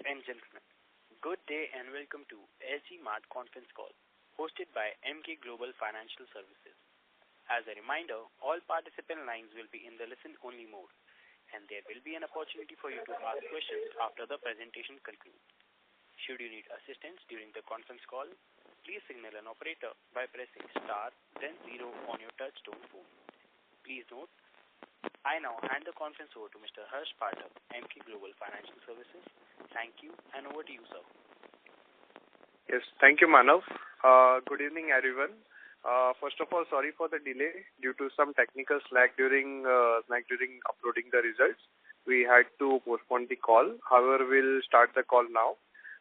and gentlemen, good day and welcome to SG Mart conference call hosted by Emkay Global Financial Services. As a reminder, all participant lines will be in the listen-only mode and there will be an opportunity for you to ask questions after the presentation concludes. Should you need assistance during the conference call, please signal an operator by pressing star then 0 on your touch-tone phone. Please note, I now hand the conference over to Mr. Harsh Pathak, Emkay Global Financial Services. Thank you, and over to you, sir. Yes, thank you, Manav. Good evening, everyone. First of all, sorry for the delay due to some technical slack during uploading the results. We had to postpone the call. However, we'll start the call now.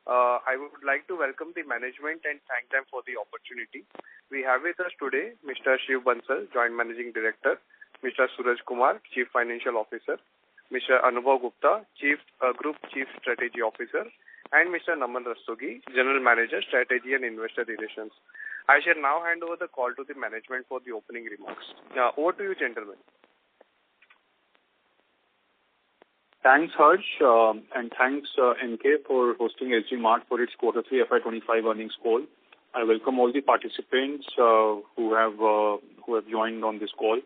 I would like to welcome the management and thank them for the opportunity. We have with us today Mr. Shiv Bansal, Joint Managing Director, Mr. Suraj Kumar, Chief Financial Officer, Mr. Anubhav Gupta, Group Chief Strategy Officer, and Mr. Naman Rastogi, General Manager, Strategy and Investor Relations. I shall now hand over the call to the management for the opening remarks. Over to you, gentlemen. Thanks, Harsh, and thanks, MK, for hosting SG Mart for its Q3 FY25 earnings call. I welcome all the participants who have joined on this call.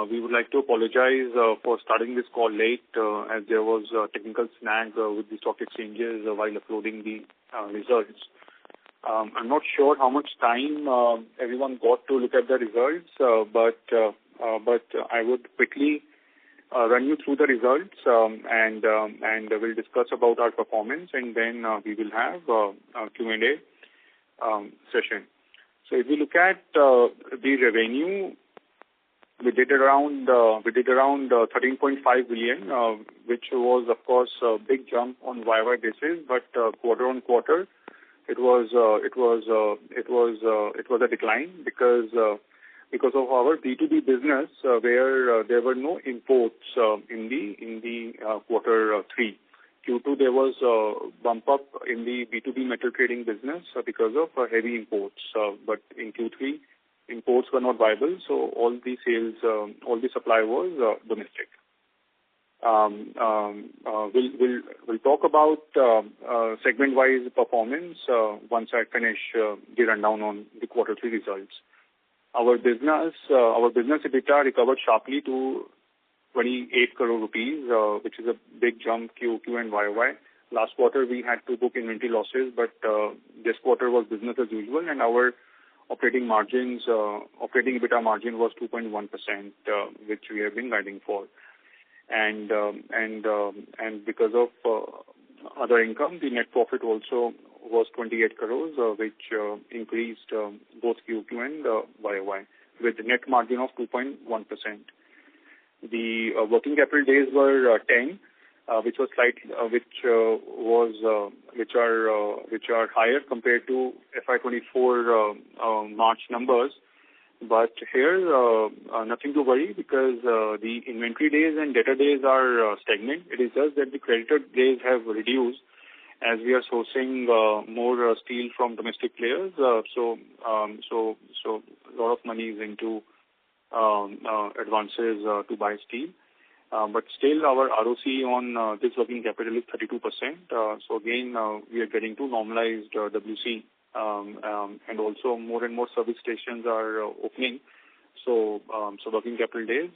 We would like to apologize for starting this call late as there was a technical snag with the stock exchanges while uploading the results. I'm not sure how much time everyone got to look at the results, but I would quickly run you through the results and we'll discuss about our performance, and then we will have a Q&A session. So if we look at the revenue, we did around 13.5 billion, which was of course a big jump on YY basis, but quarter on quarter it was a decline because of our B2B business where there were no imports in the quarter 3. Q2 there was a bump up in the B2B metal trading business because of heavy imports, but in Q3 imports were not viable, so all the supply was domestic. We'll talk about segment-wise performance once I finish the rundown on the quarter 3 results. Our business EBITDA recovered sharply to 28 crore rupees, which is a big jump QOQ and YOY. Last quarter we had to book inventory losses, but this quarter was business as usual, and our operating EBITDA margin was 2.1%, which we have been guiding for. And because of other income, the net profit also was 28 crores, which increased both QOQ and YOY, with a net margin of 2.1%. The working capital days were 10, which are higher compared to FY24 March numbers. But here, nothing to worry because the inventory days and debtor days are stagnant. It is just that the creditor days have reduced as we are sourcing more steel from domestic players. So a lot of money is into advances to buy steel. But still, our ROC on this working capital is 32%. So again, we are getting to normalized WC. And also more and more service stations are opening. So working capital days,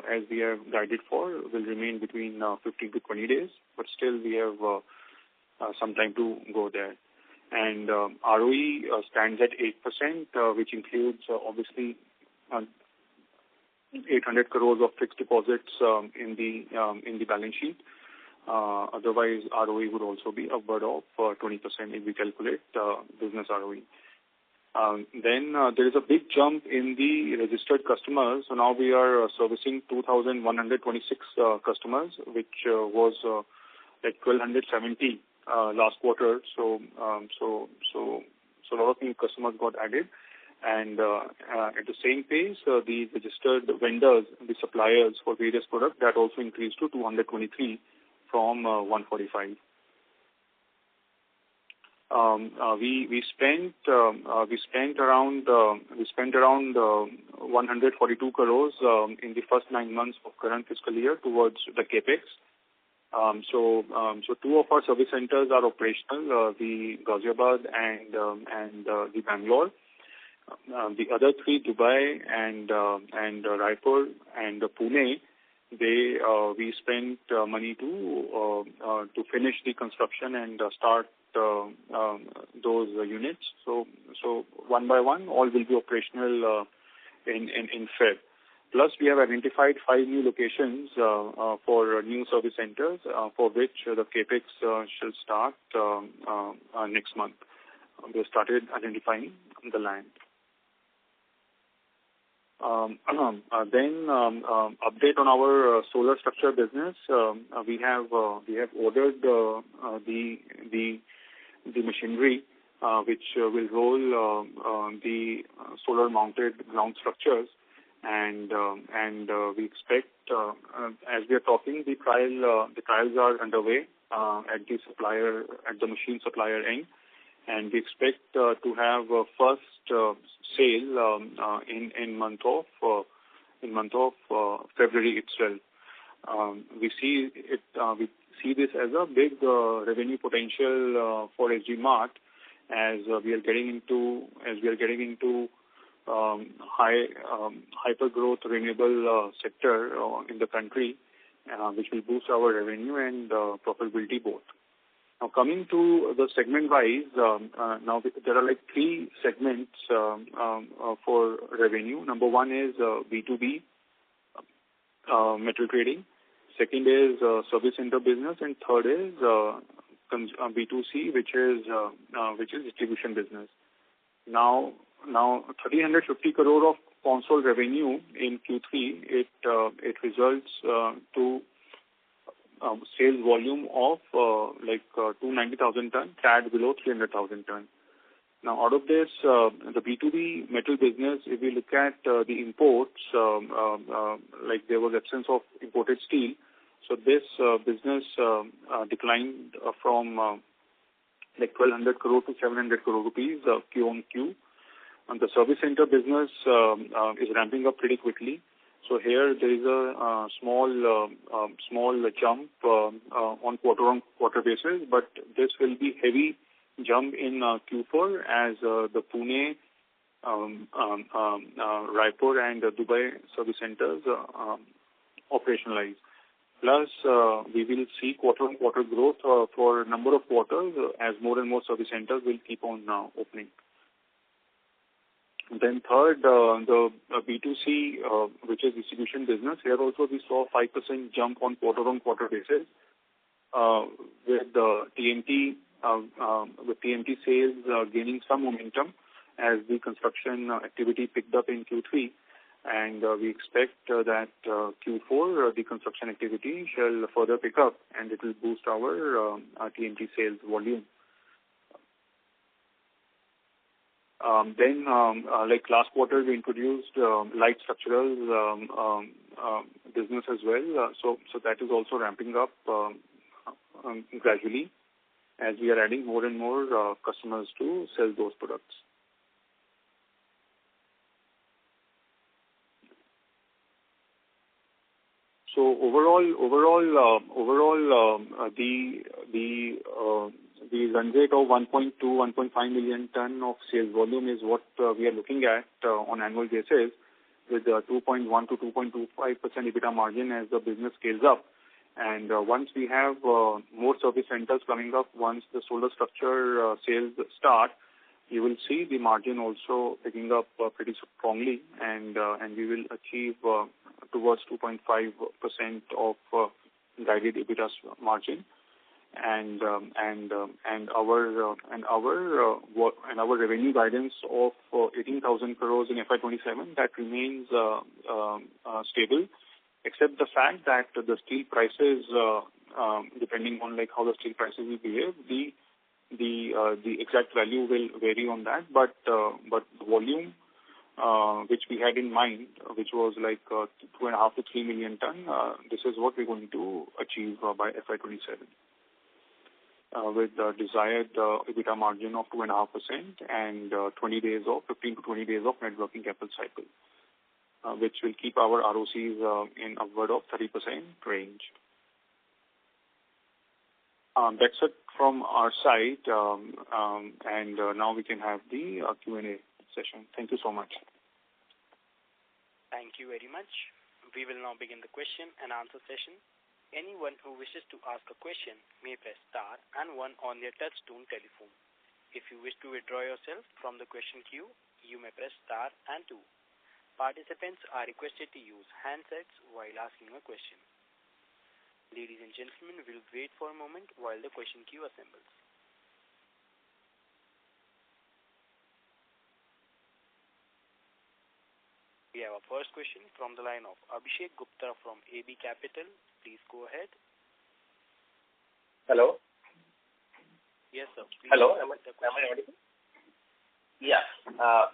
as we have guided for, will remain between 15 to 20 days. But still, we have some time to go there. And ROE stands at 8%, which includes obviously 800 crores of fixed deposits in the balance sheet. Otherwise, ROE would also be upward of 20% if we calculate business ROE. Then there is a big jump in the registered customers. So now we are servicing 2,126 customers, which was like 1,270 last quarter. So a lot of new customers got added. And at the same pace, the registered vendors, the suppliers for various products, that also increased to 223 from 145. We spent around 142 crores in the first 9 months of current fiscal year towards the capex. So two of our service centers are operational, the Ghaziabad and the Bangalore. The other three, Dubai and Raipur and Pune, we spent money to finish the construction and start those units. So one by one, all will be operational in Feb. Plus, we have identified 5 new locations for new service centers, for which the capex shall start next month. We have started identifying the land. Then update on our solar structure business. We have ordered the machinery which will roll the solar mounted ground structures, and we expect, as we are talking, the trials are underway at the machine supplier end, and we expect to have first sale in month of February itself. We see this as a big revenue potential for SG Mart, as we are getting into hyper growth renewable sector in the country, which will boost our revenue and profitability both. Now, coming to the segment-wise, now there are like 3 segments for revenue. Number one is B2B metal trading. Second is service center business, and third is B2C, which is distribution business. Now 350 crore of console revenue in Q3. It results to sales volume of 290,000 ton, tad below 300,000 ton. Now, out of this, the B2B metal business, if we look at the imports, like there was absence of imported steel, so this business declined from 1,200 crore to 700 crore rupees Q on Q. And the service center business is ramping up pretty quickly. So here there is a small jump on quarter basis, but this will be heavy jump in Q4 as the Pune, Raipur and Dubai service centers operationalize. Plus, we will see quarter-on-quarter growth for a number of quarters as more and more service centers will keep on opening. Then third, the B2C, which is distribution business. Here also we saw 5% jump on quarter-on-quarter basis, with the TMT sales gaining some momentum as the construction activity picked up in Q3, and we expect that Q4 the construction activity shall further pick up, and it will boost our TMT sales volume. Then, like last quarter, we introduced light structural business as well. So that is also ramping up gradually as we are adding more and more customers to sell those products. So overall, the run rate of 1.5 million ton of sales volume is what we are looking at on annual basis, with 2.1 to 2.25% EBITDA margin as the business scales up. And once we have more service centers coming up, once the solar structure sales start, you will see the margin also picking up pretty strongly, and we will achieve towards 2.5% of guided EBITDA margin. And our revenue guidance of 18,000 crores in FY27, that remains stable, except the fact that the steel prices, depending on like how the steel prices will behave, the exact value will vary on that. But volume, which we had in mind, which was like 2.5 to 3 million ton, this is what we're going to achieve by FY27. With the desired EBITDA margin of 2.5% and 15 to 20 days of net working capital cycle, which will keep our ROCs in upward of 30% range. That's it from our side, and now we can have the Q&A session. Thank you so much. Thank you very much. We will now begin the question and answer session. Anyone who wishes to ask a question may press star and 1 on their touch-tone telephone. If you wish to withdraw yourself from the question queue, you may press star and 2. Participants are requested to use handsets while asking a question. Ladies and gentlemen, we'll wait for a moment while the question queue assembles. We have our first question from the line of Abhishek Gupta from AB Capital. Please go ahead. Hello. Yes, sir. Please. Hello. Am I audible? Yeah.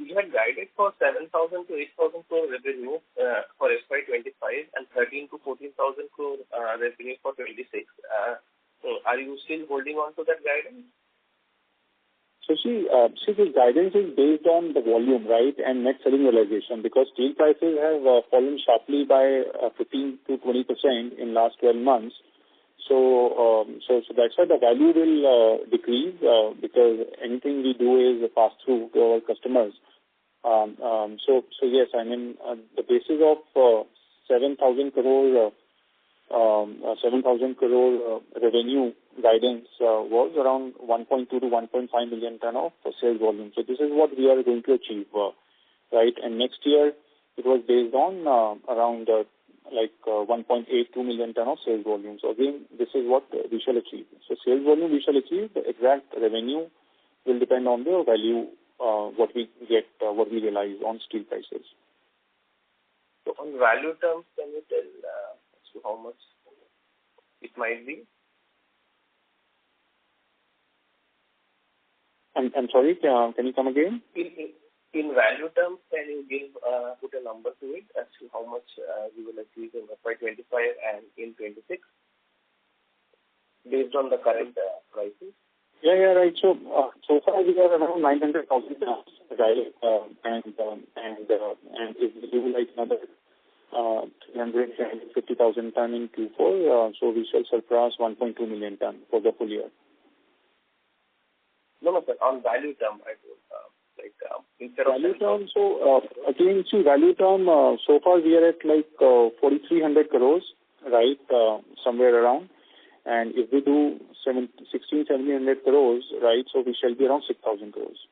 You had guided for 7,000 to 8,000 crore revenue for FY25 and 13 to 14,000 crore revenue for 26. So are you still holding on to that guidance? So this guidance is based on the volume, right, and net selling realization, because steel prices have fallen sharply by 15 to 20% in last 12 months. So that's why the value will decrease because anything we do is a pass through to our customers. So yes, I mean the basis of 7,000 crore revenue guidance was around 1.2 to 1.5 million ton of sales volume. So this is what we are going to achieve, right? And next year it was based on around 1.82 million ton of sales volume. So again, this is what we shall achieve. So sales volume we shall achieve. The exact revenue will depend on the value what we get, what we realize on steel prices. So on value terms, can you tell how much it might be? I'm sorry, can you come again? In value terms, can you put a number to it as to how much you will achieve in FY25 and in 26 based on the current prices? Yeah, right. So far we are around 900,000 tons, right? And if we do like another 350,000 ton in Q4, so we shall surpass 1.2 million ton for the full year. No, sir. On value term, I told instead of value term. So again, see value term. So far we are at 4,300 crores, right? Somewhere around. And if we do 1,700 crores, right? So we shall be around 6,000 crores.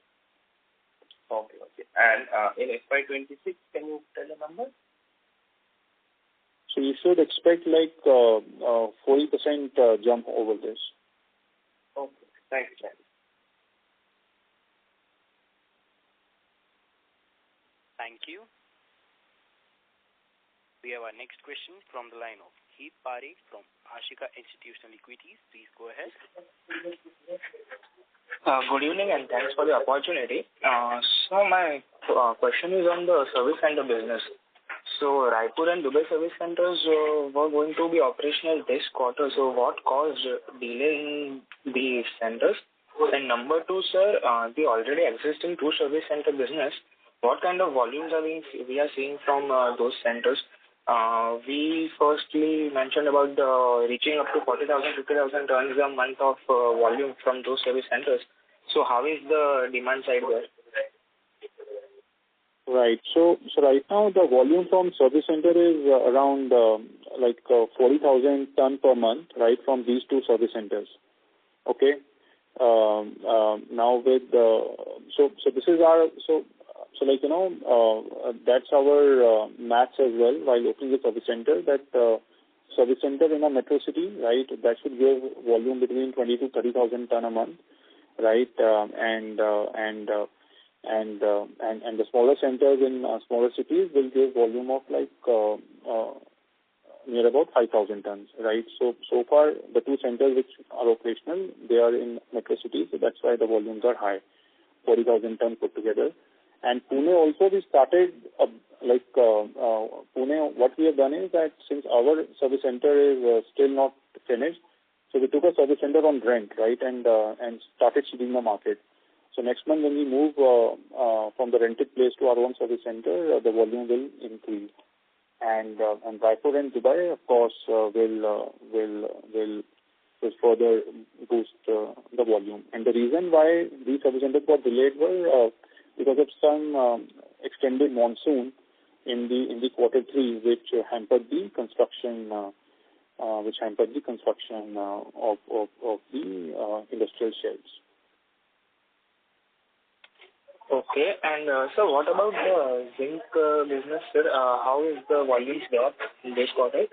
Okay. And in FY26, can you tell the number? So you should expect 40% jump over this. Okay. Thank you. Thank you. We have our next question from the line of Heath Parekh from Ashika Institutional Equities. Please go ahead. Good evening and thanks for the opportunity. So my question is on the service center business. So Raipur and Dubai service centers were going to be operational this quarter. So what caused delay in the centers? And number two, sir, the already existing two service center business, what kind of volumes we are seeing from those centers? We firstly mentioned about reaching up to 40,000, 50,000 tons a month of volume from those service centers. So how is the demand side there? Right. So right now the volume from service center is around 40,000 ton per month, right, from these two service centers. Okay. Now with so this is our that's our maths as well while opening the service center, that service center in a metro city, right, that should give volume between 20 to 30,000 ton a month, right, and the smaller centers in smaller cities will give volume of near about 5,000 tons, right. So far the two centers which are operational, they are in metro cities, so that's why the volumes are high, 40,000 tons put together. And Pune also we started, Pune, what we have done is that since our service center is still not finished, so we took a service center on rent, right, and started seeding the market. So next month when we move from the rented place to our own service center, the volume will increase. And Raipur and Dubai, of course, will further boost the volume. And the reason why these service centers got delayed were because of some extended monsoon in the quarter 3, which hampered the construction of the industrial sheds. Okay. And so what about the zinc business, sir? How is the volumes there in this quarter?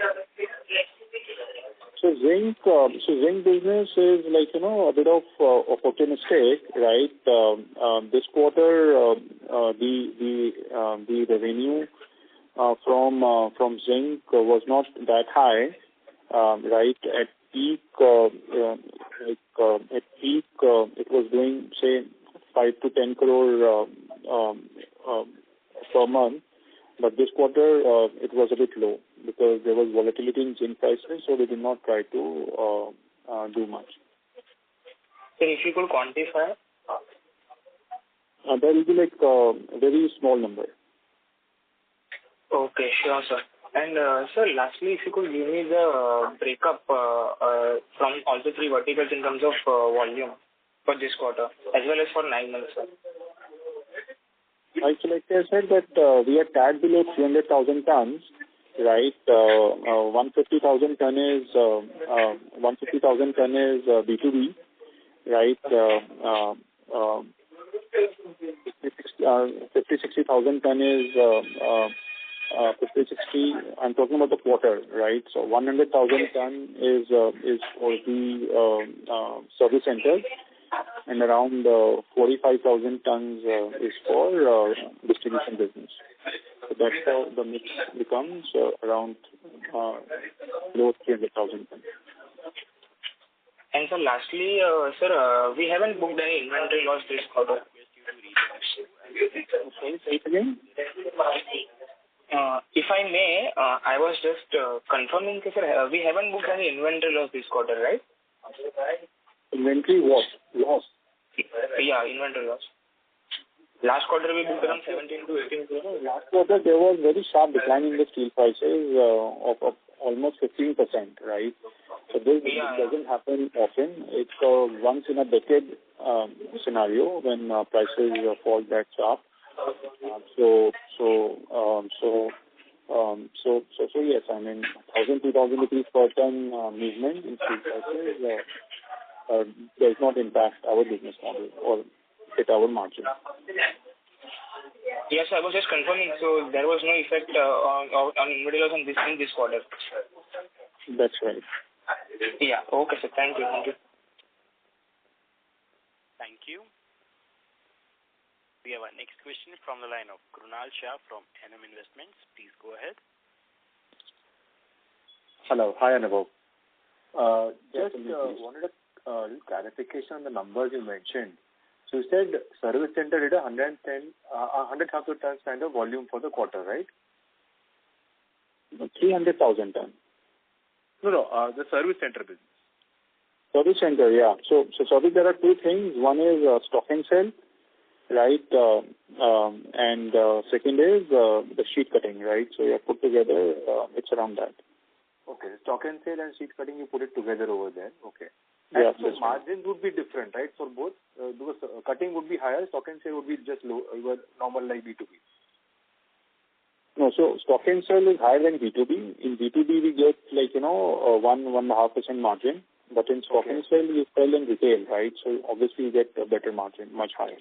So zinc business is a bit of opportunistic, right? This quarter, the revenue from zinc was not that high, right? At peak, it was doing say 5 to 10 crore per month, but this quarter it was a bit low because there was volatility in zinc prices, so they did not try to do much. So if you could quantify? That will be like a very small number. Okay, sure, sir. And sir, lastly, if you could give me the breakup from all the 3 verticals in terms of volume for this quarter, as well as for 9 months, sir. Like I said that we are tad below 300,000 tons, right? 150,000 ton is B2B, right? 60,000 ton is 50-60. I'm talking about the quarter, right? So 100,000 ton is for the service centers, and around 45,000 tons is for distribution business. So that's how the mix becomes around below 300,000 tons. And so lastly, sir, we haven't booked any inventory loss this quarter. Sorry, say it again. If I may, I was just confirming, sir, we haven't booked any inventory loss this quarter, right? Inventory what? Loss? Yeah, inventory loss. Last quarter we booked around 17 to 18 crore. Last quarter there was very sharp decline in the steel prices of almost 15%, right? So this doesn't happen often. It's a once in a decade scenario when prices fall that sharp. So yes, I mean 1,000-2,000 rupees per ton movement in steel prices does not impact our business model or hit our margin. Yes, I was just confirming. So there was no effect on inventory loss in this quarter. That's right. Yeah. Okay, sir. Thank you. Thank you. We have our next question from the line of Krunal Shah from NM Investments. Please go ahead. Hello. Hi, Anubhav. Just wanted a clarification on the numbers you mentioned. So you said service center did 100,000 tons kind of volume for the quarter, right? 300,000 tons. No, the service center business. Service center, yeah. So service, there are 2 things. One is stock and sell, right? And second is the sheet cutting, right? So you have put together, it's around that. Okay, stock and sale and sheet cutting, you put it together over there. Okay. Yeah, and so margins would be different, right, for both? Because cutting would be higher, stock and sale would be just low, normal like B2B. No, so stock and sell is higher than B2B. In B2B, we get 1.5% margin, but in stock and sell, you sell in retail, right? So obviously, you get a better margin, much higher.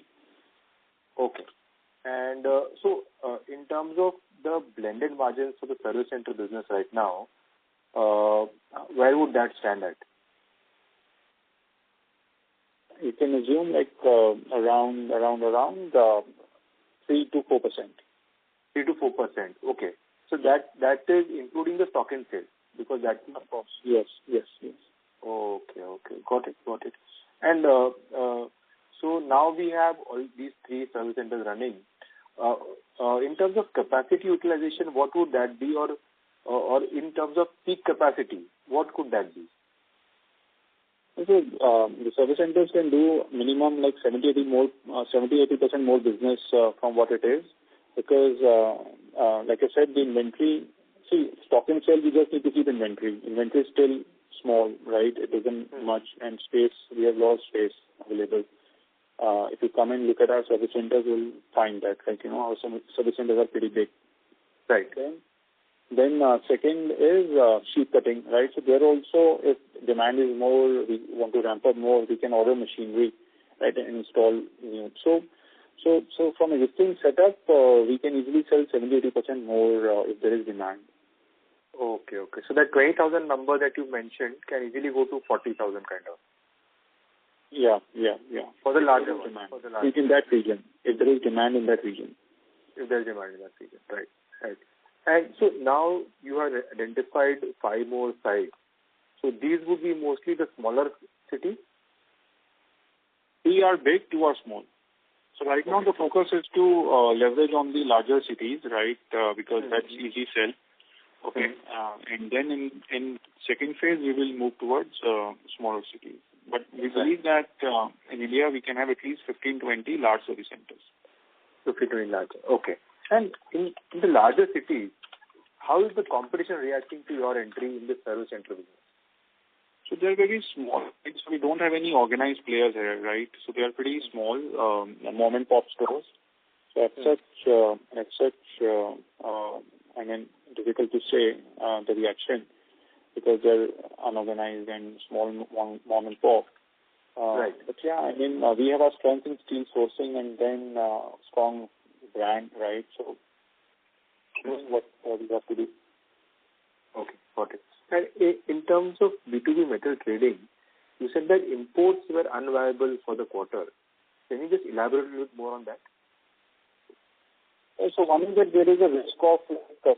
Okay. And so in terms of the blended margins for the service center business right now, where would that stand at? You can assume around 3 to 4%. 3 to 4%. Okay. So that is including the stock and sale, because that, of course. Yes. Okay. Got it. And so now we have all these 3 service centers running. In terms of capacity utilization, what would that be, or in terms of peak capacity, what could that be? So the service centers can do minimum 70-80% more business from what it is, because like I said, the inventory. See, stock and sell, we just need to keep inventory. Inventory is still small, right? It isn't much, and space, we have lost space available. If you come and look at our service centers, you'll find that, like, our service centers are pretty big. Right. Okay? Then second is sheet cutting, right? So there also, if demand is more, we want to ramp up more, we can order machinery, right, and install new. So from existing setup, we can easily sell 70-80% more if there is demand. Okay. So that 20,000 number that you mentioned can easily go to 40,000 kind of. Yeah. For the larger demand. For the larger. In that region, if there is demand in that region. If there is demand in that region, right. And so now you have identified 5 more sites. So these would be mostly the smaller cities? 3 are big, 2 are small. So right now the focus is to leverage on the larger cities, right, because that's easy sell. Okay. And then in second phase, we will move towards smaller cities. But we believe that in India, we can have at least 15-20 large service centers. 15-20 larger. Okay. And in the larger cities, how is the competition reacting to your entry in the service center business? So they're very small. So we don't have any organized players here, right? So they are pretty small, mom and pop stores. So as such, I mean, difficult to say the reaction because they're unorganized and small mom and pop. Right. But yeah, I mean, we have our strength in steel sourcing and then strong brand, right? So what we have to do. Okay, got it. And in terms of B2B metal trading, you said that imports were unviable for the quarter. Can you just elaborate a little bit more on that? So one is that there is a risk of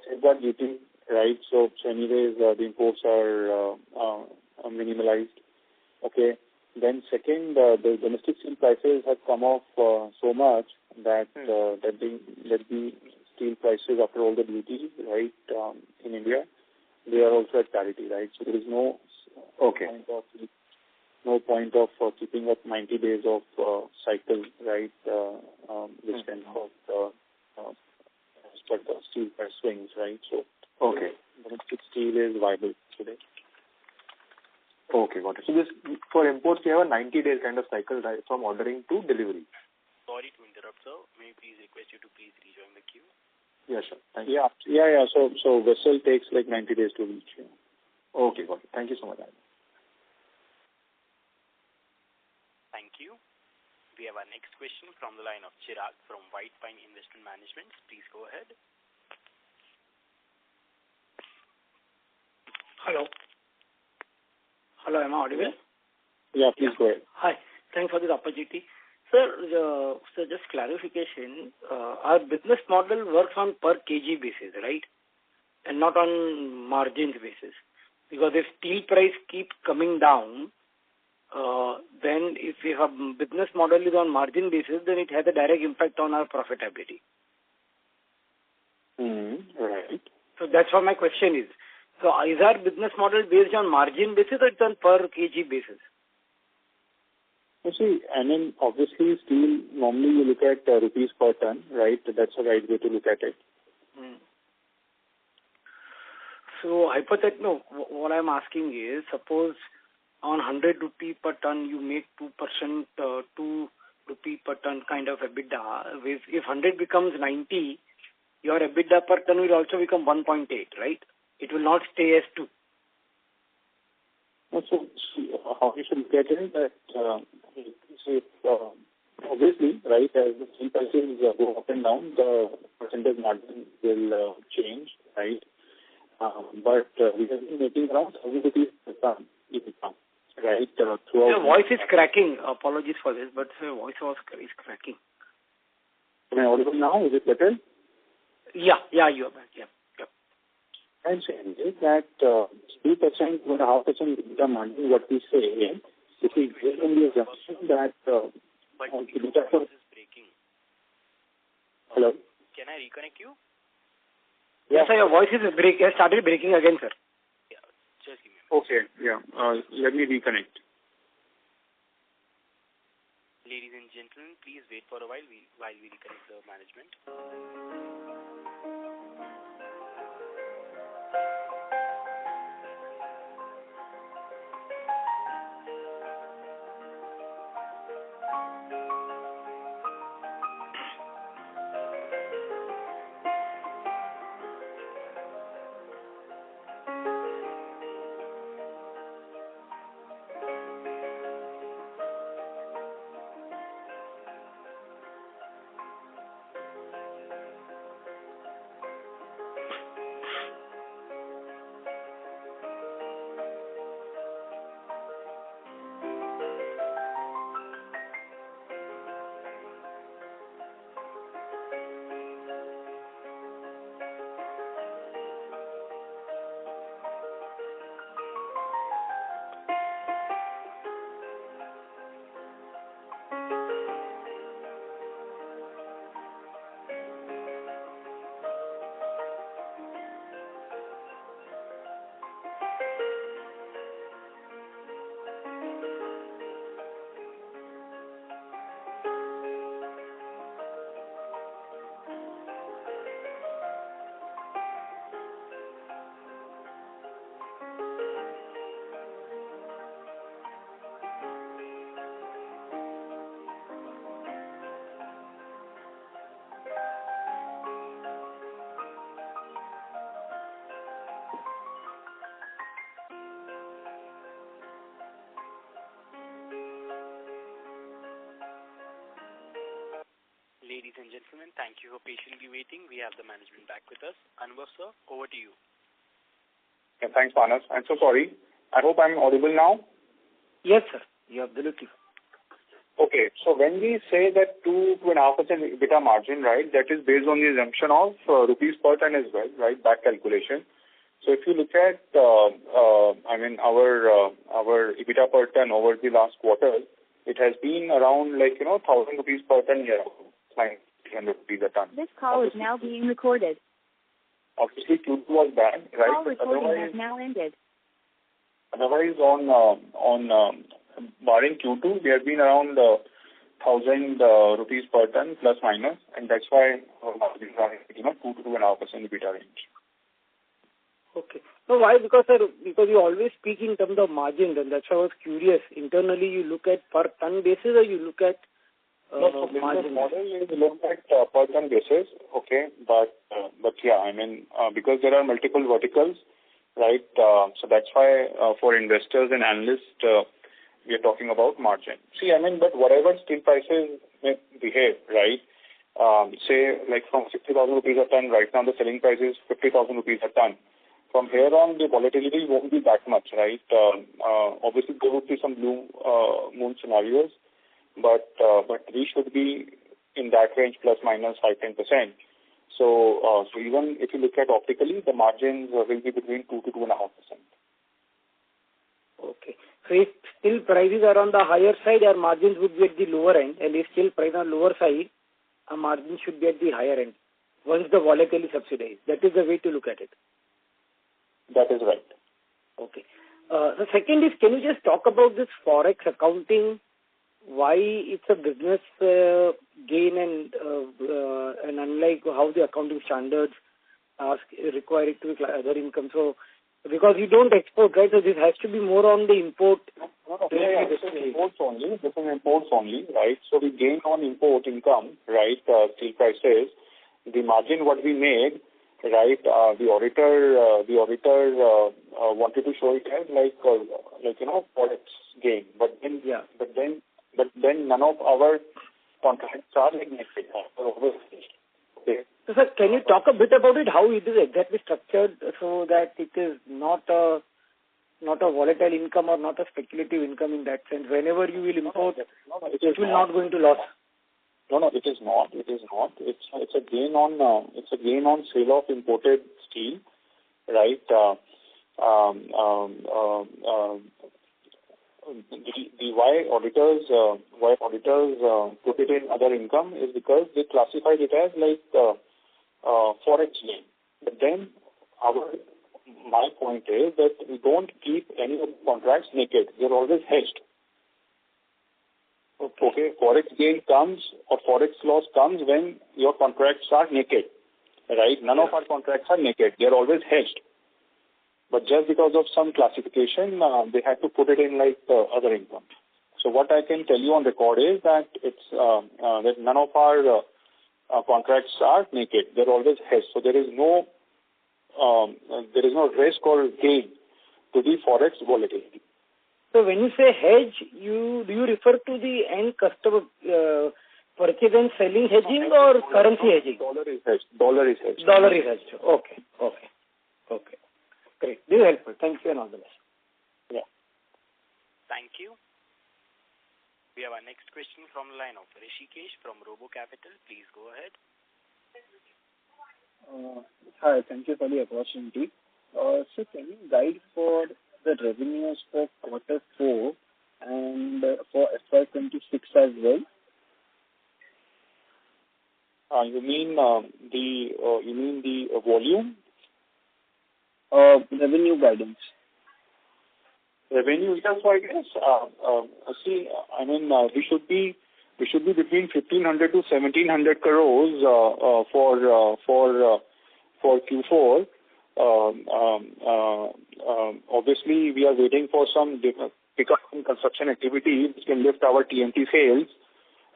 safeguard duty, right? So anyways, the imports are minimalized. Okay. Then second, the domestic steel prices have come off so much that the steel prices after all the duties, right, in India, they are also at parity, right? So there is no point of keeping up 90 days of cycle, right, which can cause the steel price swings, right? So domestic steel is viable today. Okay, got it. So this, for imports, you have a 90 days kind of cycle, right, from ordering to delivery. Sorry to interrupt, sir. May I please request you to please rejoin the queue? Yeah, sure. Thank you. Yeah. So vessel takes like 90 days to reach. Yeah. Okay, got it. Thank you so much. Thank you. We have our next question from the line of Chirag from White Pine Investment Management. Please go ahead. Hello, am I audible? Yeah, please go ahead. Hi, thanks for this opportunity. Sir, just clarification, our business model works on per kg basis, right? And not on margins basis. Because if steel price keeps coming down, then if we have business model is on margin basis, then it has a direct impact on our profitability. Right. So that's what my question is. So is our business model based on margin basis or it's on per kg basis? You see, I mean, obviously steel, normally you look at rupees per ton, right? That's the right way to look at it. So hypothetically, what I'm asking is, suppose on 100 rupee per ton, you make 2%, 2 rupee per ton kind of EBITDA. If 100 becomes 90, your EBITDA per ton will also become 1.8, right? It will not stay as 2. So how you should look at it is that, obviously, right, as the steel prices go up and down, the percentage margin will change, right? But we have been making around 70 rupees per ton, right? Throughout. Your voice is cracking. Apologies for this, but your voice is cracking. Am I audible now? Is it better? Yeah, you are back. Yeah. I'm saying is that 2%, 2.5% EBITDA margin, what we say, if we give them the assumption that but your voice is breaking. Hello? Can I reconnect you? Yes, sir, your voice is started breaking again, sir. Yeah, just give me a minute. Okay, yeah. Let me reconnect. Ladies and gentlemen, please wait for a while while we reconnect the management. Ladies and gentlemen, thank you for patiently waiting. We have the management back with us. Anubhav sir, over to you. Yeah, thanks, Manas. I'm so sorry. I hope I'm audible now. Yes, sir. You absolutely. Okay, so when we say that 2.5% EBITDA margin, right, that is based on the assumption of rupees per ton as well, right, back calculation. So if you look at, our EBITDA per ton over the last quarter, it has been around 1,000 rupees per ton here, 300 rupees a ton. This call is now being recorded. Obviously, Q2 was bad, right? Call recording has now ended. Otherwise, on barring Q2, we have been around 1,000 rupees per ton plus minus, and that's why our margins are 2 to 2.5% EBITDA range. Okay. So why? Because you always speak in terms of margin, and that's why I was curious. Internally, you look at per ton basis, or you look at margin? Model is looked at per ton basis, okay, but yeah, because there are multiple verticals, right? So that's why for investors and analysts, we are talking about margin. See, but whatever steel prices may behave, right? Say from 60,000 rupees a ton, right now the selling price is 50,000 rupees a ton. From here on, the volatility won't be that much, right? Obviously, there would be some blue moon scenarios, but we should be in that range plus minus 5-10%. So even if you look at optically, the margins will be between 2 to 2.5%. Okay. So if steel prices are on the higher side, our margins would be at the lower end, and if steel price on lower side, our margin should be at the higher end once the volatility subsidized. That is the way to look at it. That is right. Okay. The second is, can you just talk about this forex accounting? Why it's a business gain and unlike how the accounting standards require it to be other income. So because you don't export, right? So this has to be more on the import. This is imports only. This is imports only, right? So we gain on import income, right? Steel prices. The margin what we made, right? The auditor wanted to show it as forex gain, but then none of our contracts are negative. Okay. So, sir, can you talk a bit about it? How it is exactly structured so that it is not a volatile income or not a speculative income in that sense. Whenever you will import, it will not go into loss. No, it is not. It is not. It's a gain on sale of imported steel, right? The why auditors put it in other income is because they classified it as forex gain. But then my point is that we don't keep any of the contracts naked. They're always hedged. Okay, forex gain comes or forex loss comes when your contracts are naked, right? None of our contracts are naked. They're always hedged. But just because of some classification, they had to put it in other income. So what I can tell you on record is that it's that none of our contracts are naked. They're always hedged. So there is no risk or gain to the forex volatility. So when you say hedge, do you refer to the end customer purchase and selling hedging or currency hedging? Dollar is hedged. Dollar is hedged. Okay. Great. This is helpful. Thank you and all the best. Yeah. Thank you. We have our next question from the line of Rishikesh from Robo Capital. Please go ahead. Hi, thank you for the opportunity. So can you guide for the revenues for quarter 4 and for FY26 as well? You mean the volume? Revenue guidance. Revenue, yes, so I guess, we should be between 1,500 to 1,700 crores for Q4. Obviously, we are waiting for some pickup in construction activity which can lift our TMT sales,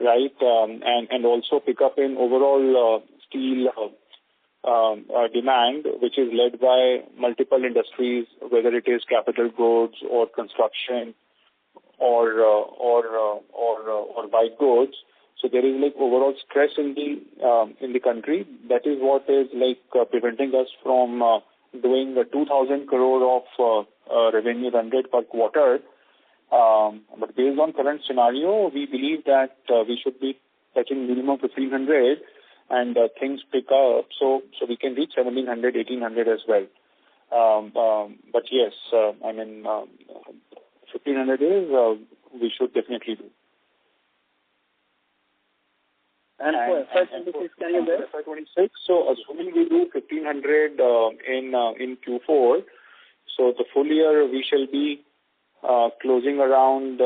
right? And also pick up in overall steel demand, which is led by multiple industries, whether it is capital goods or construction or white goods. So there is like overall stress in the country. That is what is like preventing us from doing the 2,000 crore of revenue run rate per quarter. But based on current scenario, we believe that we should be touching minimum 1,500 and things pick up, so we can reach 1,700, 1,800 as well. But yes, 1,500 is we should definitely do. And for FY26, can you bear? FY26, so assuming we do 1,500 in Q4, so the full year we shall be closing around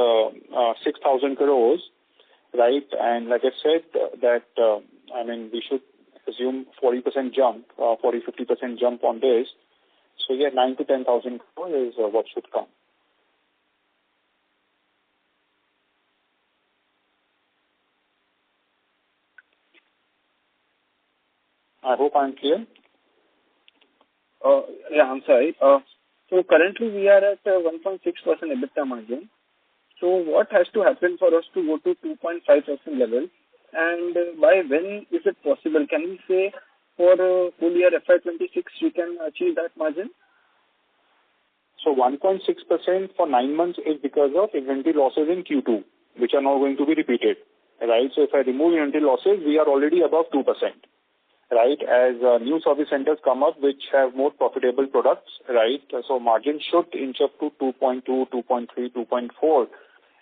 6,000 crores, right? And like I said, that we should assume 40% jump, 40-50% jump on this. So yeah, 9,000 to 10,000 crores is what should come. I hope I'm clear. Yeah, I'm sorry. So currently we are at 1.6% EBITDA margin. So what has to happen for us to go to 2.5% level? And by when is it possible? Can we say for full year FY26 we can achieve that margin? So 1.6% for 9 months is because of inventory losses in Q2, which are not going to be repeated, right? So if I remove inventory losses, we are already above 2%, right? As new service centers come up, which have more profitable products, right? So margin should inch up to 2.2, 2.3, 2.4,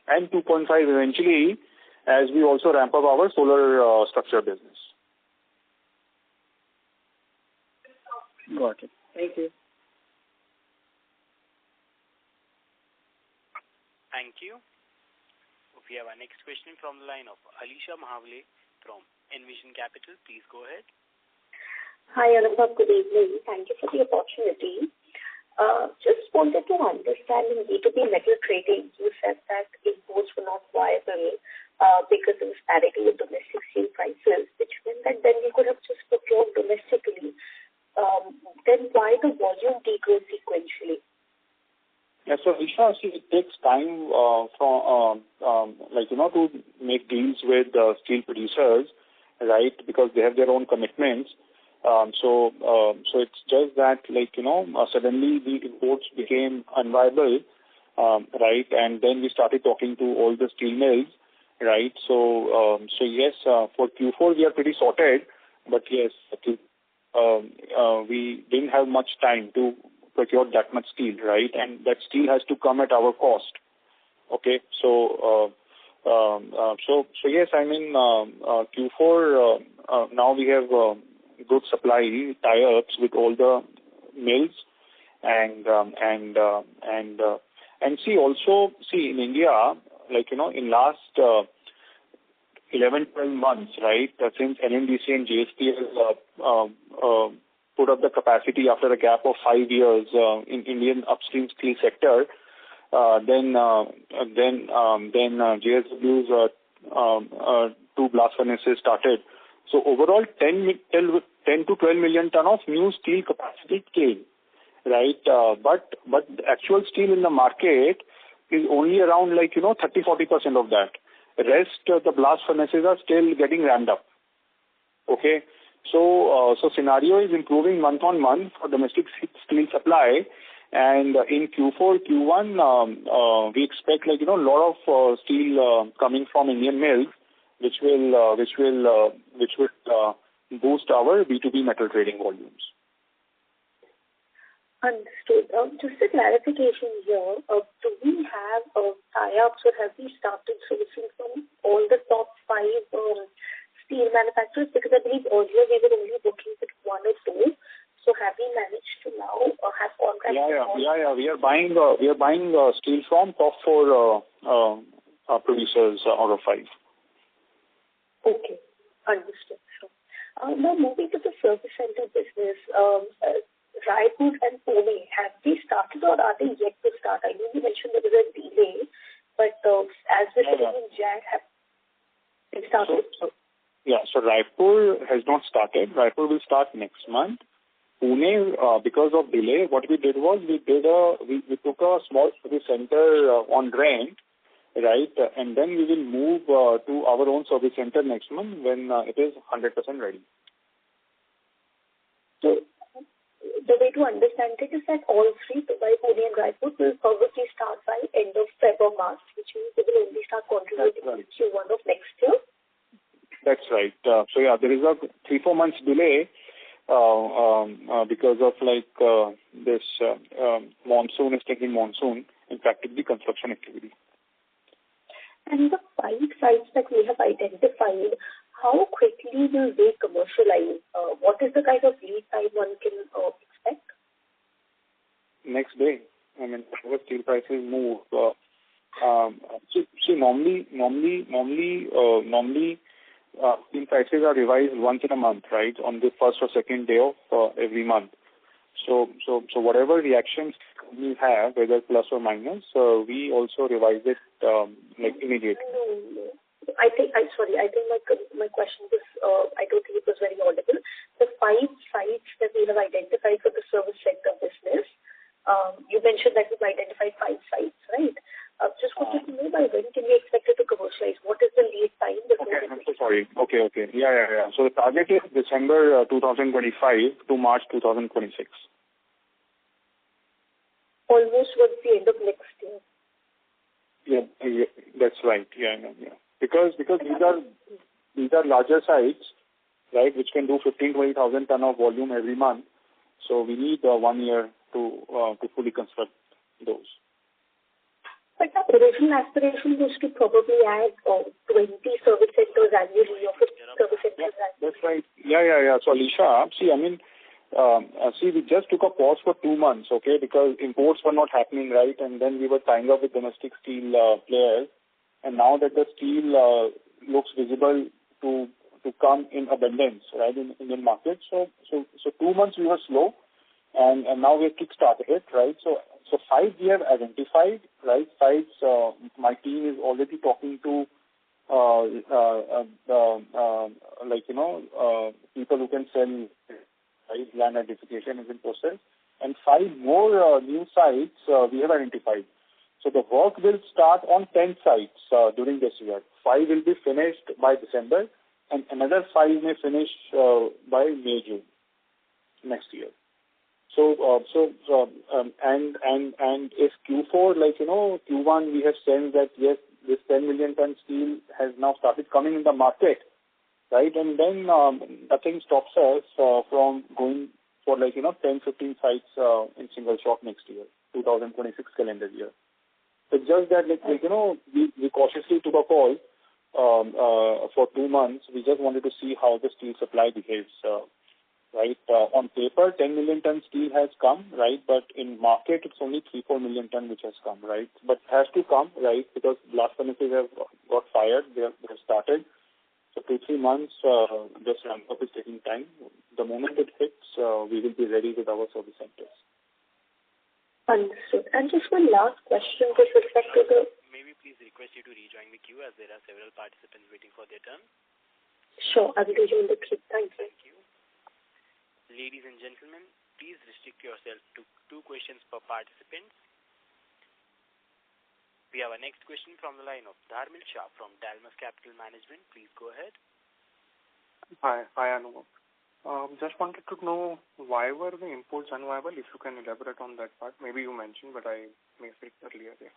and 2.5 eventually, as we also ramp up our solar structure business. Got it. Thank you. Thank you. We have our next question from the line of Alisha Mahavle from Envision Capital. Please go ahead. Hi, Anubhav. Good evening. Thank you for the opportunity. Just wanted to understand in B2B metal trading, you said that imports were not viable because there was parity with domestic steel prices, which meant that then we could have just procured domestically. Then why the volume degrowth sequentially? Yeah, so Isha, it takes time to make deals with steel producers, right? Because they have their own commitments. So it's just that, suddenly the imports became unviable, right? And then we started talking to all the steel mills, right? So yes, for Q4 we are pretty sorted, but yes, we didn't have much time to procure that much steel, right? And that steel has to come at our cost. Okay, so yes, Q4 now we have good supply tie-ups with all the mills, and see in India, in last 11-12 months, right, since NMDC and JSPL put up the capacity after a gap of 5 years in Indian upstream steel sector, then JSW's 2 blast furnaces started. So overall, 10 to 12 million ton of new steel capacity came, right? But the actual steel in the market is only around 30-40% of that. Rest, the blast furnaces are still getting ramped up. Okay, so scenario is improving month on month for domestic steel supply, and in Q4, Q1, we expect a lot of steel coming from Indian mills, which will boost our B2B metal trading volumes. Understood. Just a clarification here. Do we have tie-ups or have we started sourcing from all the top 5 steel manufacturers? Because I believe earlier we were only working with 1 or 2. So have we managed to now have contracts? Yeah. We are buying steel from top 4 producers out of 5. Okay, understood. Sure. Now moving to the service center business, Raipur and Pune, have they started or are they yet to start? I know you mentioned there was a delay, but as we're sitting in Jan, have they started? So Raipur has not started. Raipur will start next month. Pune, because of delay, what we did was we took a small service center on rent, right? And then we will move to our own service center next month when it is 100% ready. So the way to understand it is that all 3, Dubai, Pune and Raipur, will probably start by end of February, March, which means they will only start contributing in Q1 of next year. That's right. There is a 3-4 months delay because of this monsoon is taking monsoon impacted the construction activity. And the 5 sites that we have identified, how quickly will they commercialize? What is the kind of lead time one can expect? Next day. I mean, our steel prices move. Normally, steel prices are revised once in a month, right? On the first or second day of every month. So whatever reactions we have, whether plus or minus, we also revise it immediately. No. I think my question was, I don't think it was very audible. The 5 sites that we have identified for the service sector business, you mentioned that we've identified 5 sites, right? Just wanted to know by when can we expect it to commercialize? What is the lead time? I'm so sorry. Okay. Yeah. So the target is December 2025 to March 2026. Almost towards the end of next year. Yeah, that's right. Yeah. Because these are larger sites, right, which can do 15,000-20,000 ton of volume every month. So we need 1 year to fully construct those. But the original aspiration was to probably add 20 service centers annually or 50 service centers annually. That's right. Yeah. So Alisha, we just took a pause for 2 months, okay, because imports were not happening, right, and then we were tying up with domestic steel players, and now that the steel looks visible to come in abundance, right, in Indian market, so 2 months we were slow, and now we have kick-started it, right, so 5 we have identified, right, sites, my team is already talking to people who can sell. Right, land identification is in process, and 5 more new sites we have identified. So the work will start on 10 sites during this year. 5 will be finished by December, and another 5 may finish by May, June next year. And if Q4, Q1, we have sensed that yes, this 10 million ton steel has now started coming in the market. Right, and then nothing stops us from going for 10-15 sites in single shot next year, 2026 calendar year. It's just that we cautiously took a call for 2 months. We just wanted to see how the steel supply behaves. Right, on paper, 10 million ton steel has come, right, but in market it's only 3-4 million ton which has come, right. But it has to come, right, because blast furnaces have got fired. They have started. So 2-3 months, this ramp-up is taking time. The moment it hits, we will be ready with our service centers. Understood. And just one last question with respect to the... May we please request you to rejoin the queue as there are several participants waiting for their turn? Sure, I will rejoin the queue. Thank you. Ladies and gentlemen, please restrict yourself to 2 questions per participant. We have our next question from the line of Dharmil Shah from Dalmus Capital Management. Please go ahead. Hi, Anubhav. Just wanted to know why were the imports unviable, if you can elaborate on that part. Maybe you mentioned, but I missed it earlier there.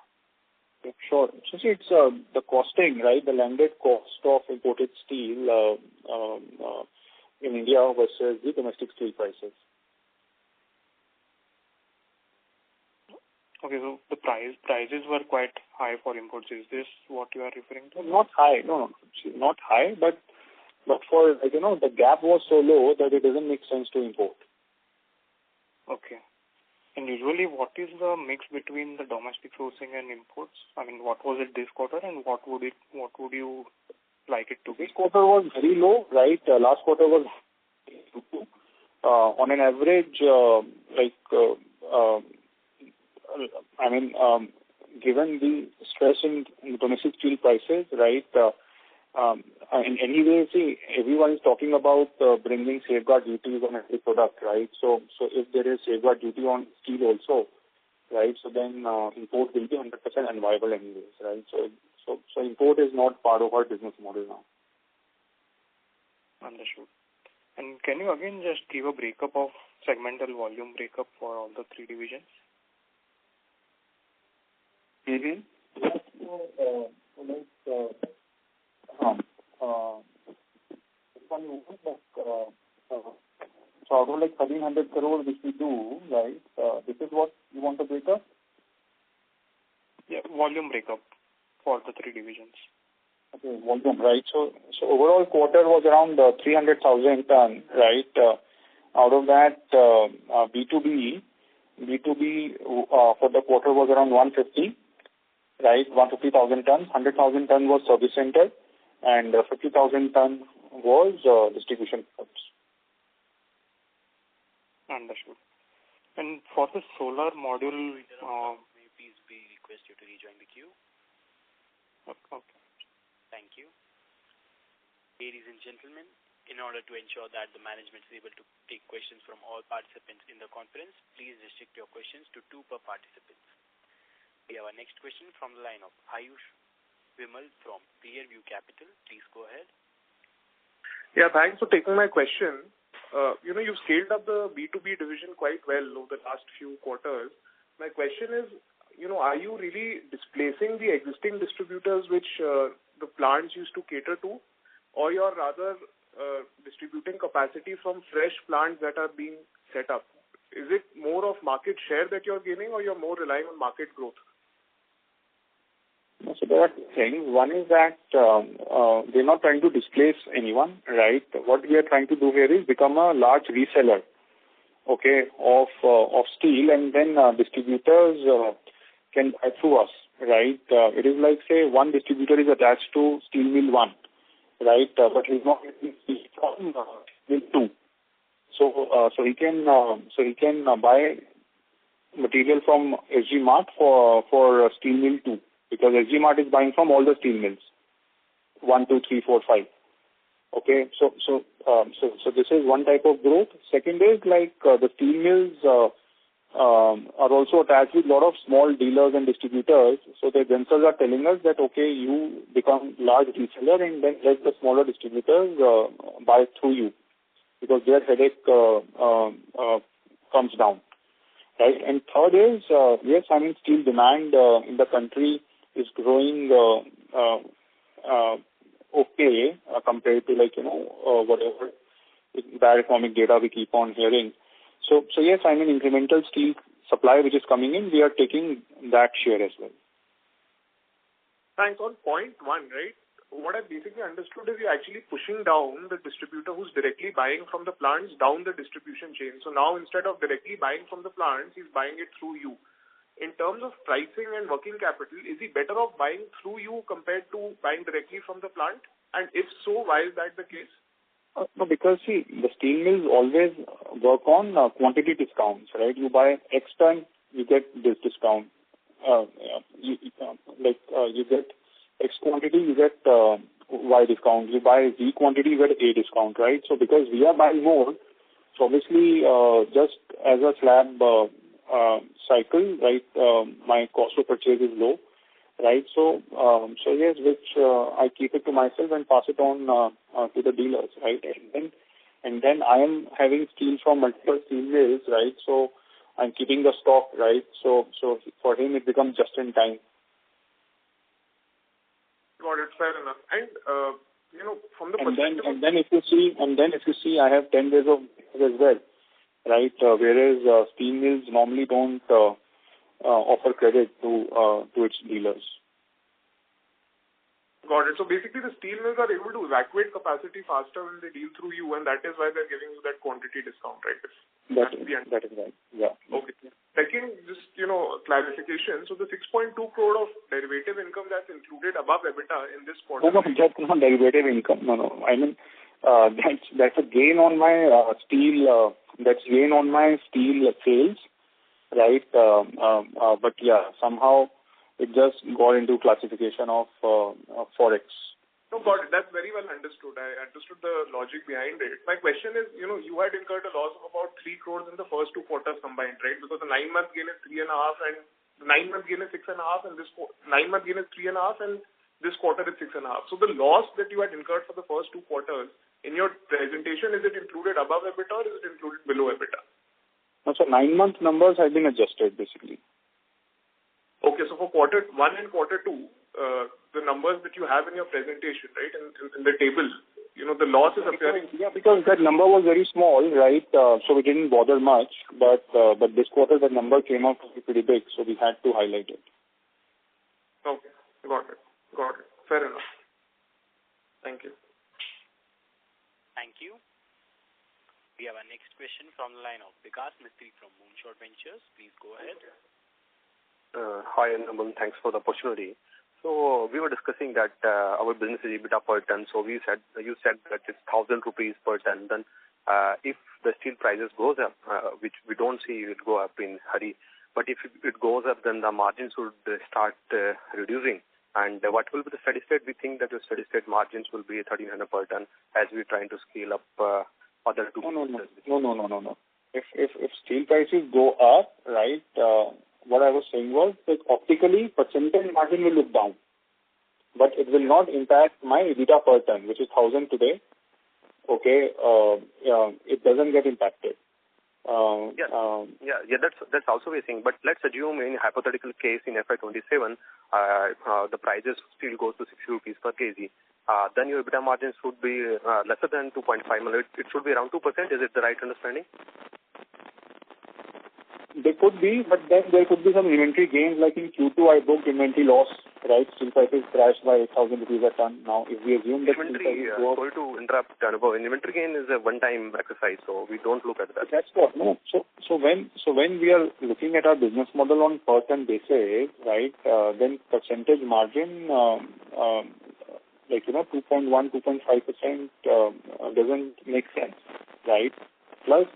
Yeah, sure. So see, it's the costing, right, the landed cost of imported steel in India versus the domestic steel prices. Okay, so the prices were quite high for imports. Is this what you are referring to? Not high, no, not high, but for, like, the gap was so low that it doesn't make sense to import. Okay. And usually, what is the mix between the domestic sourcing and imports? I mean, what was it this quarter, and what would you like it to be? This quarter was very low, right? Last quarter was on an average, given the stress in domestic steel prices, right? And anyway, see, everyone is talking about bringing safeguard duties on every product, right? So if there is safeguard duty on steel also, right? So then import will be 100% unviable anyways, right? So import is not part of our business model now. Understood. And can you again just give a breakup of segmental volume breakup for all the three divisions? Mm-hmm. So out of 1,300 crore which we do, right? This is what you want to break up? Yeah, volume breakup for the three divisions. Okay, volume, right? So overall quarter was around 300,000 ton, right? Out of that, B2B for the quarter was around 150, right? 150,000 tons. 100,000 ton was service center, and 50,000 ton was distribution hubs. Understood. And for the solar module, may please be request you to rejoin the queue. Okay. Thank you. Ladies and gentlemen, in order to ensure that the management is able to take questions from all participants in the conference, please restrict your questions to 2 per participant. We have our next question from the line of Ayush Vimal from Clearview Capital. Please go ahead. Yeah, thanks for taking my question. You've scaled up the B2B division quite well over the last few quarters. My question is, are you really displacing the existing distributors which the plants used to cater to, or you're rather distributing capacity from fresh plants that are being set up? Is it more of market share that you're gaining, or you're more relying on market growth? So there are two things. One is that we're not trying to displace anyone, right? What we are trying to do here is become a large reseller, okay, of steel, and then distributors can buy through us, right? It is like, say, one distributor is attached to Steel Mill 1, right? But he's not getting steel from Mill 2. So he can buy material from SG Mart for Steel Mill 2, because SG Mart is buying from all the steel mills, 1, 2, 3, 4, 5. Okay, so this is one type of growth. Second is the steel mills are also attached with a lot of small dealers and distributors. So they themselves are telling us that, okay, you become large reseller and then let the smaller distributors buy through you, because their headache comes down, right? And third is, yes, I mean, steel demand in the country is growing okay compared to whatever bad economic data we keep on hearing. So yes, I mean, incremental steel supply which is coming in, we are taking that share as well. Thanks. On point 1, right? What I basically understood is you're actually pushing down the distributor who's directly buying from the plants down the distribution chain. So now instead of directly buying from the plants, he's buying it through you. In terms of pricing and working capital, is he better off buying through you compared to buying directly from the plant? And if so, why is that the case? No, because see, the steel mills always work on quantity discounts, right? You buy X ton, you get this discount. You get X quantity, you get Y discount. You buy Z quantity, you get A discount, right? So because we are buying more, so obviously just as a slab cycle, right, my cost of purchase is low, right? So yes, which I keep it to myself and pass it on to the dealers, right? And then I am having steel from multiple steel mills, right? So I'm keeping the stock, right? So for him it becomes just in time. Got it, fair enough. And from the perspective, and then if you see, I have 10 days of as well, right? Whereas steel mills normally don't offer credit to its dealers. Got it. So basically, the steel mills are able to evacuate capacity faster when they deal through you, and that is why they're giving you that quantity discount, right? That is right. Yeah. Okay. Second, just, clarification. So the 6.2 crore of derivative income that's included above EBITDA in this quarter. No, that's not derivative income. No. I mean, that's a gain on my steel. That's gain on my steel sales, right? But yeah, somehow it just got into classification of forex. No, got it. That's very well understood. I understood the logic behind it. My question is, you had incurred a loss of about 3 crores in the first 2 quarters combined, right? Because the 9-month gain is 3.5 and the 9-month gain is 6.5 and this 9-month gain is 3.5 and this quarter is 6.5. So the loss that you had incurred for the first 2 quarters, in your presentation, is it included above EBITDA or is it included below EBITDA? No, so 9-month numbers have been adjusted basically. Okay, so for quarter 1 and quarter 2, the numbers that you have in your presentation, right, in the table, the loss is appearing. Yeah, because that number was very small, right? So we didn't bother much, but this quarter the number came out to be pretty big, so we had to highlight it. Okay, got it. Fair enough. Thank you. Thank you. We have our next question from the line of Vikas Mistry from Moonshot Ventures. Please go ahead. Hi, Naman. Thanks for the opportunity. So we were discussing that our business is EBITDA per ton. So you said that it's 1,000 rupees per ton. Then if the steel prices goes up, which we don't see it go up in hurry, but if it goes up, then the margins would start reducing. And what will be the steady state? We think that the steady state margins will be 1,300 per ton as we're trying to scale up other two. No. If steel prices go up, right? What I was saying was that optically percentage margin will look down, but it will not impact my EBITDA per ton, which is 1,000 today. Okay, it doesn't get impacted. That's also a thing. But let's assume in hypothetical case in FY27, the prices still goes to 60 rupees per kg. Then your EBITDA margins would be lesser than 2.5. It should be around 2%. Is it the right understanding? They could be, but then there could be some inventory gains. Like in Q2, I booked inventory loss, right? Steel prices crashed by 8,000 rupees a ton. Now, if we assume that inventory, sorry to interrupt, inventory gain is a one-time exercise, so we don't look at that. That's what. No. So when we are looking at our business model on per ton basis, right? Then percentage margin, 2.1, 2.5% doesn't make sense, right? Plus,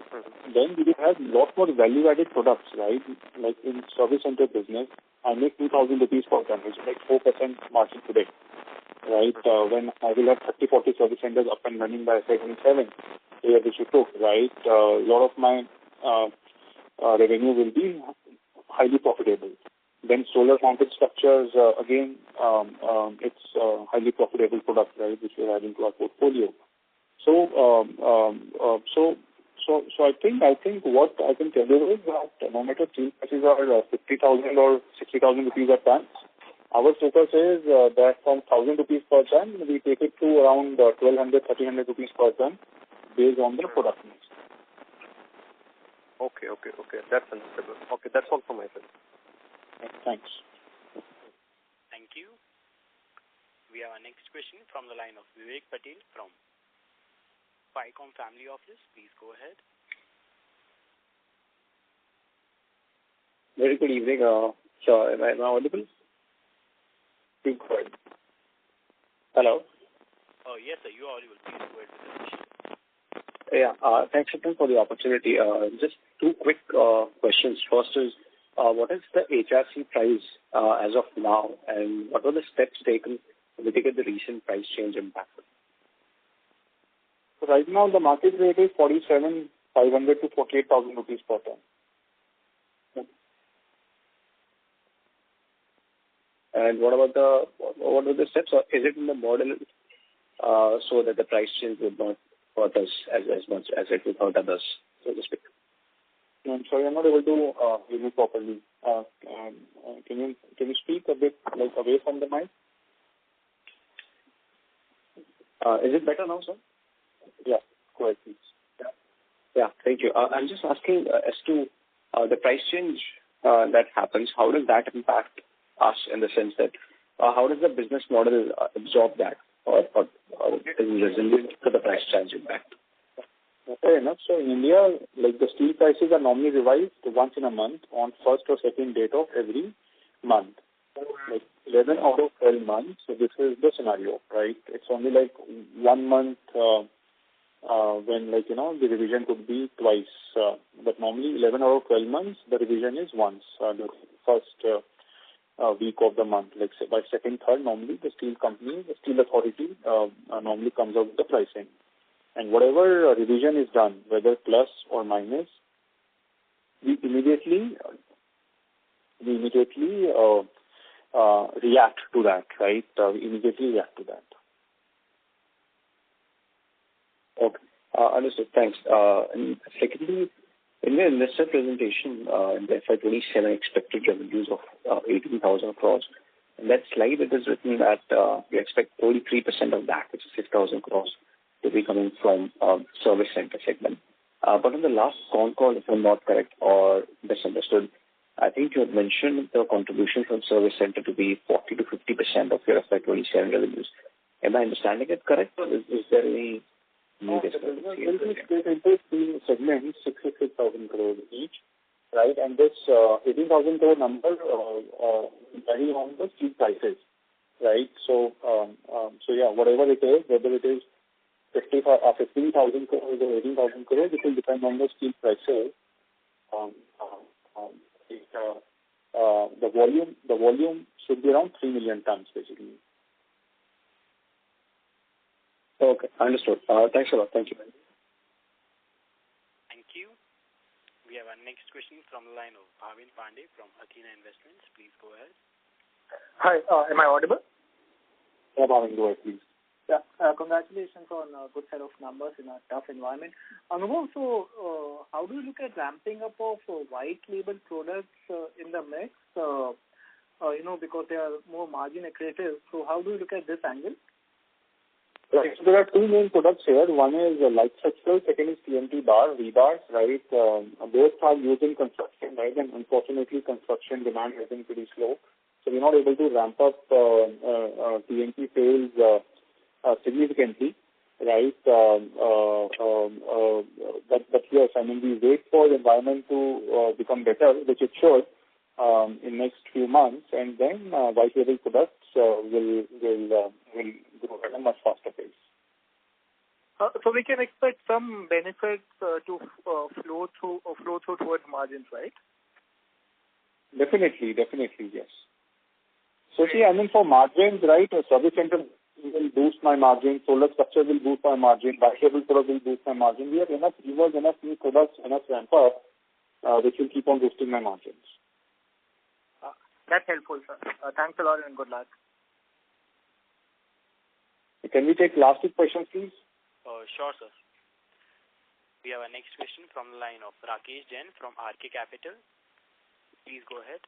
then we have a lot more value-added products, right? Like in service center business, I make 2,000 rupees per ton, which is like 4% margin today, right? When I will have 30-40 service centers up and running by FY27, which you took, right? A lot of my revenue will be highly profitable. Then solar mounted structures, again, it's a highly profitable product, right, which we're adding to our portfolio. So I think what I can tell you is that no matter steel prices are 50,000 or 60,000 rupees a ton, our focus is that from 1,000 rupees per ton, we take it to around 1,200, 1,300 rupees per ton based on the product mix. Okay. That's understandable. Okay, that's all from my side. Thanks. Thank you. We have our next question from the line of Vivek Patel from Ficom Family Office. Please go ahead. Very good evening. Sure, am I audible? Please go ahead. Hello? Yes, sir, you are audible. Please go ahead with the question. Yeah, thanks for the opportunity. Just two quick questions. First is, what is the HRC price as of now, and what were the steps taken to mitigate the recent price change impact? So right now, the market rate is 47,500 to 48,000 rupees per ton. And what are the steps? Or is it in the model so that the price change would not hurt us as much as it would hurt others, so to speak? No, I'm sorry, I'm not able to hear you properly. Can you speak a bit away from the mic? Is it better now, sir? Yeah, go ahead, please. Yeah, thank you. I'm just asking as to the price change that happens, how does that impact us in the sense that how does the business model absorb that or is resilient to the price change impact? Fair enough. So in India, like the steel prices are normally revised once in a month on first or second date of every month. Like 11 out of 12 months, so this is the scenario, right? It's only like 1 month when the revision could be twice. But normally 11 out of 12 months, the revision is once, the first week of the month. Like say by second, third, normally the steel company, the steel authority normally comes out with the pricing. And whatever revision is done, whether plus or minus, we immediately react to that, right? We immediately react to that. Okay. Understood. Thanks. And secondly, in the investor presentation, in the FY27 expected revenues of 18,000 crores, in that slide it is written that we expect 43% of that, which is 6,000 crores, to be coming from service center segment. But in the last con call, if I'm not correct or misunderstood, I think you had mentioned the contribution from service center to be 40 to 50% of your FY27 revenues. Am I understanding it correct, or is there any new discrepancy? There will be split into three segments, 66,000 crores each, right? And this 18,000 crore number vary on the steel prices, right? So yeah, whatever it is, whether it is 15,000 crores or 18,000 crores, it will depend on the steel prices. The volume should be around 3 million tons, basically. Okay, understood. Thanks a lot. Thank you. Thank you. We have our next question from the line of Bhavin Pandey from Athena Investments. Please go ahead. Hi, am I audible? Yeah, Bhavin, go ahead, please. Yeah, congratulations on a good set of numbers in a tough environment. Anubhav, so how do you look at ramping up of white label products in the mix? Because they are more margin accretive. So how do you look at this angle? Right. So there are two main products here. One is light structural, second is TMT bar, V-bars, right? Both are used in construction, right? And unfortunately, construction demand has been pretty slow. So we're not able to ramp up TMT sales significantly, right? But yes, I mean, we wait for the environment to become better, which it should in next few months, and then white label products will grow at a much faster pace. So we can expect some benefits to flow through towards margins, right? Definitely, yes. So see, I mean, for margins, right, a service center will boost my margin, solar structure will boost my margin, white label product will boost my margin. We have enough levers, enough new products, enough ramp up, which will keep on boosting my margins. That's helpful, sir. Thanks a lot and good luck. Can we take last two questions, please? Sure, sir. We have our next question from the line of Rakesh Jain from RK Capital. Please go ahead.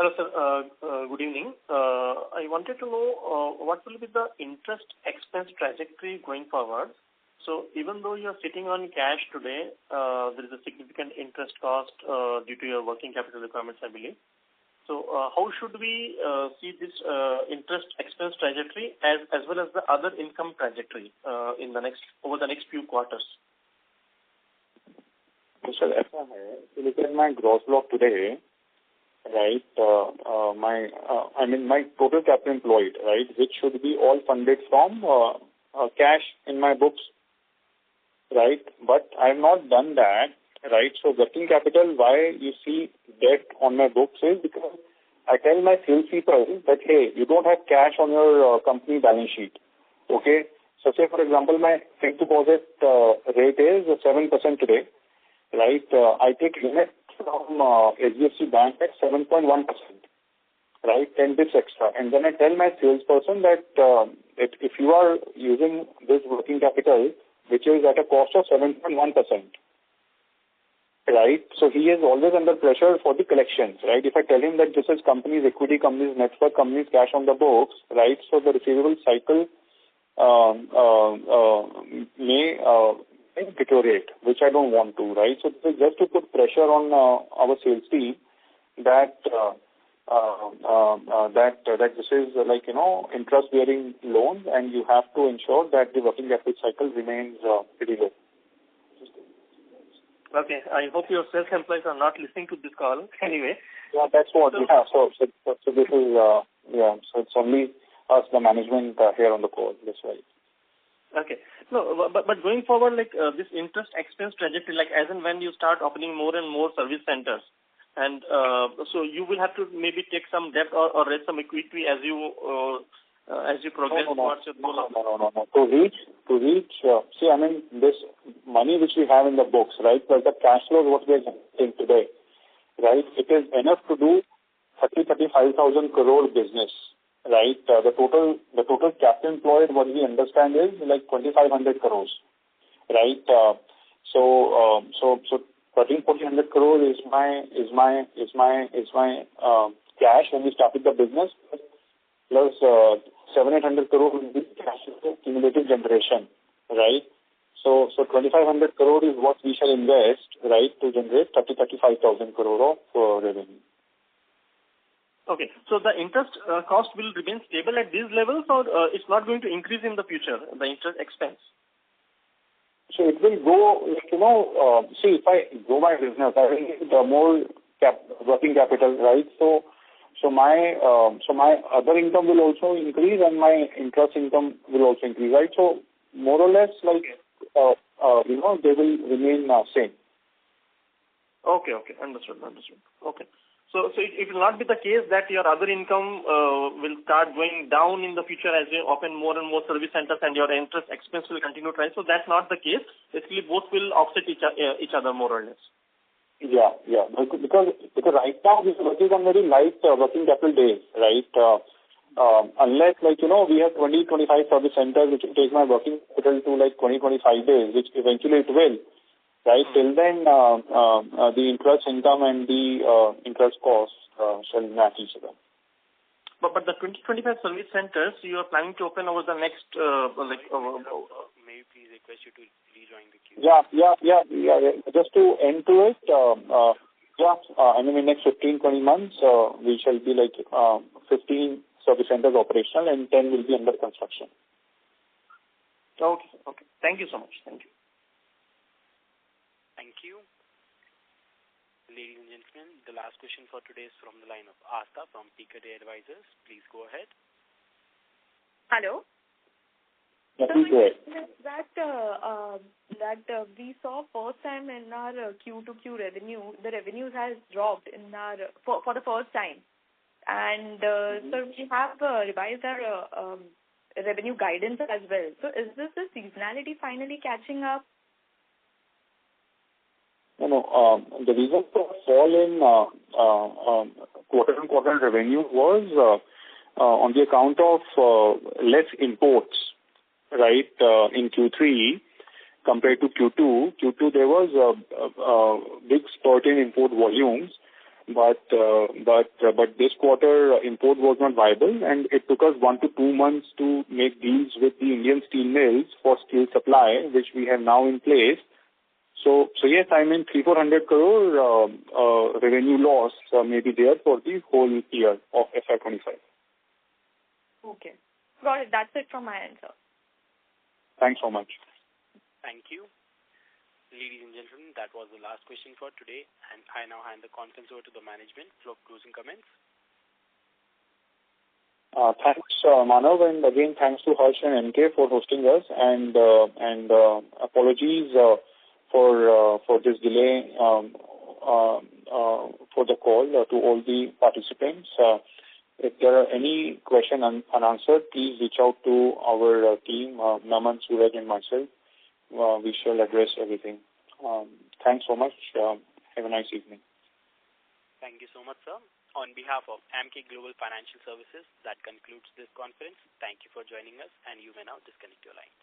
Hello, sir. Good evening. I wanted to know what will be the interest expense trajectory going forward. So even though you are sitting on cash today, there is a significant interest cost due to your working capital requirements, I believe. So how should we see this interest expense trajectory as well as the other income trajectory over the next few quarters? Sir, if you look at my gross block today, right, my total capital employed, right, which should be all funded from cash in my books, right? But I have not done that, right? So working capital, why you see debt on my books is because I tell my salespeople that, hey, you don't have cash on your company balance sheet, okay? So say, for example, my fixed deposit rate is 7% today, right? I take limit from HDFC Bank at 7.1%, right? 10 bits extra. And then I tell my salesperson that if you are using this working capital, which is at a cost of 7.1%, right? So he is always under pressure for the collections, right? If I tell him that this is company's equity, company's network, company's cash on the books, right? So the receivable cycle may deteriorate, which I don't want to, right? So this is just to put pressure on our sales team that that this is interest-bearing loans, and you have to ensure that the working capital cycle remains pretty low. Okay, I hope your self-employed are not listening to this call. Anyway. Yeah, that's what we have. So this is so it's only us, the management here on the call. That's right. Okay. No, but going forward, this interest expense trajectory, as and when you start opening more and more service centers, and so you will have to maybe take some debt or raise some equity as you progress towards your goal. No. To reach. See, I mean, this money which we have in the books, right? Plus the cash flow what we are getting today, right? It is enough to do 35,000 crore business, right? The total capital employed, what we understand is 2,500 crores, right? So 1,400 crore is my cash when we started the business, plus 700-800 crore will be cash cumulative generation, right? So 2,500 crore is what we shall invest, right, to generate 35,000 crore of revenue. Okay, so the interest cost will remain stable at these levels, or it's not going to increase in the future, the interest expense? So it will go, see, if I grow my business, I will need more working capital, right? So my other income will also increase, and my interest income will also increase, right? So more or less, they will remain same. Okay, understood. Okay. So it will not be the case that your other income will start going down in the future as you open more and more service centers and your interest expense will continue to rise. So that's not the case. Basically, both will offset each other more or less. Yeah. Because right now we are working on very light working capital days, right? Unless we have 20-25 service centers, which will take my working capital to 20-25 days, which eventually it will. Right, till then, the interest income and the interest costs shall match each other. But the 20-25 service centers you are planning to open over the next, may we please request you to rejoin the queue? Yeah. Just to end to it, I mean, in the next 15-20 months, we shall be 15 service centers operational and 10 will be under construction. Okay. Thank you so much. Thank you. Thank you. Ladies and gentlemen, the last question for today is from the line of Asta from P3FY25 Advisors. Please go ahead. Hello. Yeah, please go ahead. That we saw first time in our Q2Q revenue, the revenues has dropped in our for the first time, and so we have revised our revenue guidance as well. So is this the seasonality finally catching up? No. The reason for fall in quarter-on-quarter revenue was on the account of less imports, right, in Q3 compared to Q2. Q2 there was a big spurt in import volumes, but this quarter import was not viable, and it took us 1 to 2 months to make deals with the Indian steel mills for steel supply, which we have now in place. So yes, I mean 300-400 crore revenue loss may be there for the whole year of FY25. Okay. Got it. That's it from my end, sir. Thanks so much. Thank you. Ladies and gentlemen, that was the last question for today, and I now hand the conference over to the management for closing comments. Thanks, Manav, and again thanks to Harsh and MK for hosting us, and apologies for this delay for the call to all the participants. If there are any question unanswered, please reach out to our team, Naman, Suraj, and myself. We shall address everything. Thanks so much. Have a nice evening. Thank you so much, sir. On behalf of MK Global Financial Services, that concludes this conference. Thank you for joining us, and you may now disconnect your lines.